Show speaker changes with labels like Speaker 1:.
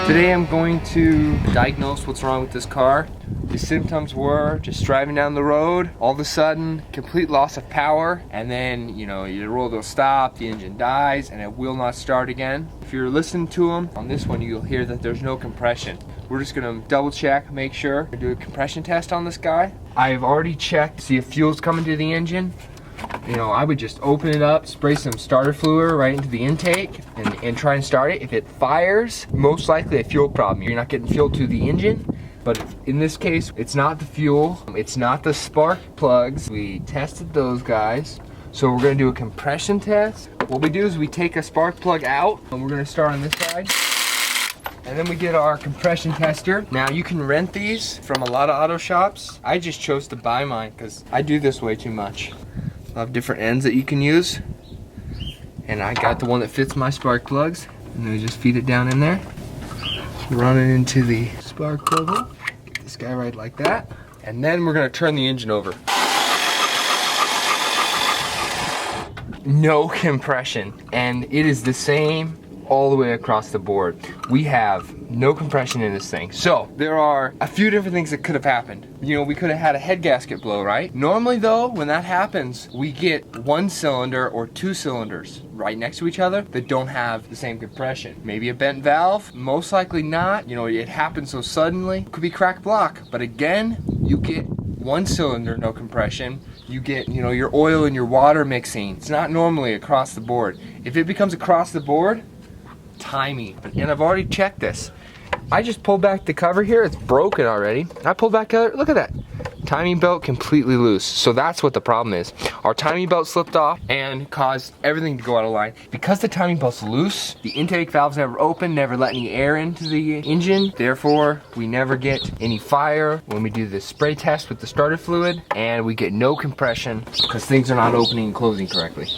Speaker 1: Today I'm going to diagnose what's wrong with this car. The symptoms were just driving down the road, all of a sudden complete loss of power, and then you roll to a stop, the engine dies, and it will not start again. If you're listening to them, on this one you'll hear that there's no compression. We're just gonna double check, make sure, do a compression test on this guy. I've already checked, see if fuel's coming to the engine. I would just open it up, spray some starter fluid right into the intake and try and start it. If it fires, most likely a fuel problem. You're not getting fuel to the engine. But in this case, it's not the fuel, it's not the spark plugs. We tested those guys. So we're gonna do a compression test. What we do is we take a spark plug out, and we're gonna start on this side. And then we get our compression tester. Now you can rent these from a lot of auto shops. I just chose to buy mine because I do this way too much. I have different ends that you can use. And I got the one that fits my spark plugs. And then we just feed it down in there. Run it into the spark plug hole. Get this guy right like that. And then we're gonna turn the engine over. No compression. And it is the same all the way across the board. We have no compression in this thing. So there are a few different things that could have happened. We could have had a head gasket blow, right? Normally though, when that happens, we get one cylinder or two cylinders right next to each other that don't have the same compression. Maybe a bent valve, most likely not. It happens so suddenly. Could be cracked block, but again, you get one cylinder, no compression. You get, your oil and your water mixing. It's not normally across the board. If it becomes across the board, timing. And I've already checked this. I just pulled back the cover here. It's broken already. I pulled back the, look at that. Timing belt completely loose. So that's what the problem is. Our timing belt slipped off and caused everything to go out of line. Because the timing belt's loose, the intake valves never open, never let any air into the engine. Therefore, we never get any fire when we do the spray test with the starter fluid, and we get no compression because things are not opening and closing correctly.